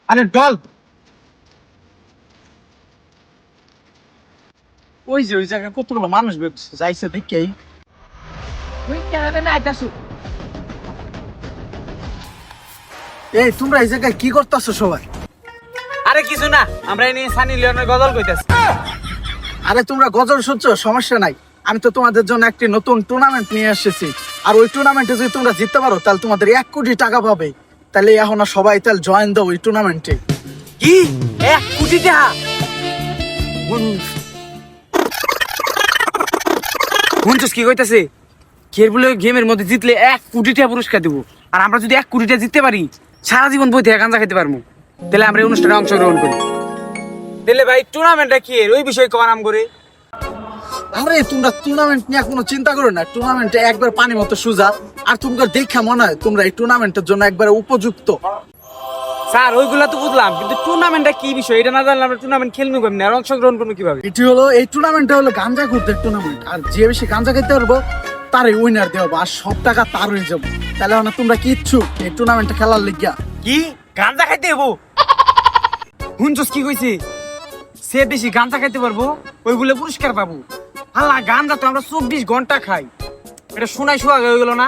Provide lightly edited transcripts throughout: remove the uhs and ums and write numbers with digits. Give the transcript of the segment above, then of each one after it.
আরে ডল ওই যে ওই জায়গায় কতগুলো মানুষ যাইছে দেখেই ওই কেন না আইতাছো। এই তোমরা এই জায়গায় কি করতেছো সবাই? আরে কিছু না, আমরা এই নিয়ে সানি লিওনের গজল কইতাছি। আরে তোমরা গজল শুনছো, সমস্যা নাই। আমি তো তোমাদের জন্য একটি নতুন টুর্নামেন্ট নিয়ে এসেছি। আর ওই টুর্নামেন্টে যদি তোমরা জিততে পারো তাহলে তোমাদের 1 কোটি টাকা পাবে। তাহলে এখন সবাই তাহলে জয়েন দাও ওই টুর্নামেন্টে। কি 1 কোটি টাকা? শুনছস কি কইতাছে? খেলবুলে গেমের মধ্যে জিতলে 1 কোটি টাকা পুরস্কার দিব। আর আমরা যদি 1 কোটি টাকা জিততে পারি, সারা জীবন বই থেকে গাঁজা খেতে পারবো। তাহলে আমরা এই অনুষ্ঠানে অংশগ্রহণ করি। তাহলে ভাই টুর্নামেন্টটা কি এর ওই বিষয়ে কবার নাম করে? আরে তোমরা টুর্নামেন্ট নিয়ে কোনো চিন্তা করো না। টুর্নামেন্টে একবার পানি মতো সুজা। আর তোমরা দেখা মনে হয় তোমরা এই টুর্নামেন্টের জন্য একবারে উপযুক্ত। স্যার ওইগুলা তো বুঝলাম, কিন্তু টুর্নামেন্টটা কি বিষয় এটা না জানলে আমরা টুর্নামেন্ট খেলবো কেমনে আর অংশগ্রহণ করবো কিভাবে? এটি হলো এই টুর্নামেন্টটা হলো গাঞ্জা খুরদের টুর্নামেন্ট। আর যে বেশি গাঞ্জা খেতে পারবো তারই উইনার দেওয়া হবে। আর সব টাকা তার হয়ে যাবো। তাহলে না তোমরা কি ইচ্ছুক এই টুর্নামেন্টে খেলার লিগা? কি গাঁজা খাইতে হবো? শুনছস কি কইছি? সে বেশি গাঁজা খাইতে পারবো ওইগুলো পুরস্কার পাবো। আল্লাহ গাঁজা তো আমরা 24 ঘন্টা খাই, এটা শোনাই শোয়া হয়ে গেল না?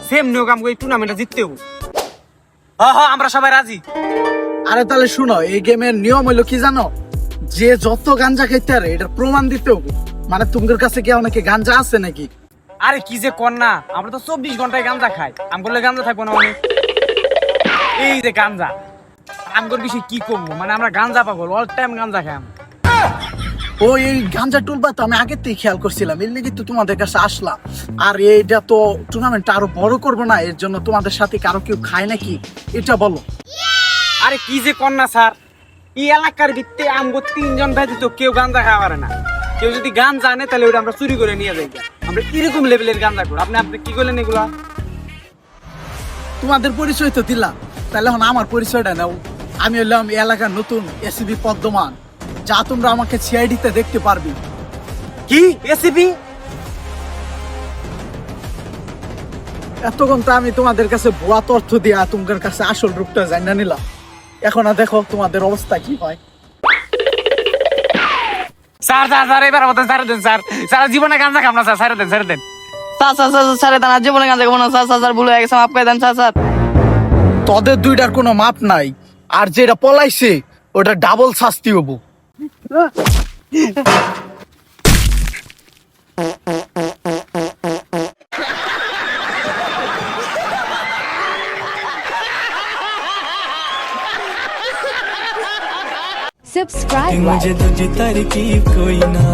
সেম নিয়োগ আমাকে এই টুর্নামেন্টে জিততে হবো। হ্যাঁ আমরা সবাই রাজি। আরে তাহলে শুনো, এই গেমের নিয়ম হইলো কি জানো? যে যত গাঞ্জা খাইতে পারে এটার প্রমাণ দিতে হবে। মানে তোমাদের কাছে কি অনেকে গাঞ্জা আছে নাকি? আরে কি যে কর না, আমরা তো 24 ঘন্টায় গাঁজা খাই। আমি বললে গাঁজা থাকবো না মানে? এই যে গাঁজা আমগর বিষয় কি করবো, মানে আমরা গাঁজা পাগল, অল টাইম গাঁজা খাই আমরা। ও এই গাঞ্জা টুলবা তো আমি আগের থেকে খেয়াল করছিলাম, এর লেগে তো তোমাদের কাছে আসলাম। আর এইটা তো টুর্নামেন্টটা আরো বড় করবো না, এর জন্য তোমাদের সাথে কারো কেউ খায় নাকি এটা বলো। আরে কি যে কর না স্যার, এই এলাকার ভিত্তে আমগো 3 জন ব্যতীত কেউ গাঁজা খাওয়া পারে না। কেউ যদি গাঁজা আনে তাহলে ওটা আমরা চুরি করে নিয়ে যাই। আমরা কিরকম লেভেলের গাঁজা করি? আপনি কি করলেন এগুলা? তোমাদের পরিচয় তো দিলাম, তাহলে এখন আমার পরিচয়টা নাও। আমি হলাম এই এলাকার নতুন এসিবি পদ্মমান, যা তোমরা আমাকে সিআইডিতে দেখতে পারবে। কি এসিপি? এতক্ষণ তো আমি তোমাদের কাছে ভুয়া তথ্য দিয়া তোমাদের কাছে আসল রূপটা জানা নিলাম। এখন আর দেখো তোমাদের অবস্থা কি হয়। স্যার স্যার স্যার এবার আমাদের ছেড়ে দেন স্যার। সারা জীবনে গাঁজা খাম না স্যার, ছেড়ে দেন ছেড়ে দেন। স্যার দেন, জীবনে গাঁজা খাবো না স্যার ভুল হয়ে গেছে, মাফ করে দেন স্যার। তোদের দুইটার কোনো মাপ নাই। আর যেটা পলাইছে ওটা ডাবল শাস্তি হবো। Subscribe. मुझे तुझी तरकीब कोई ना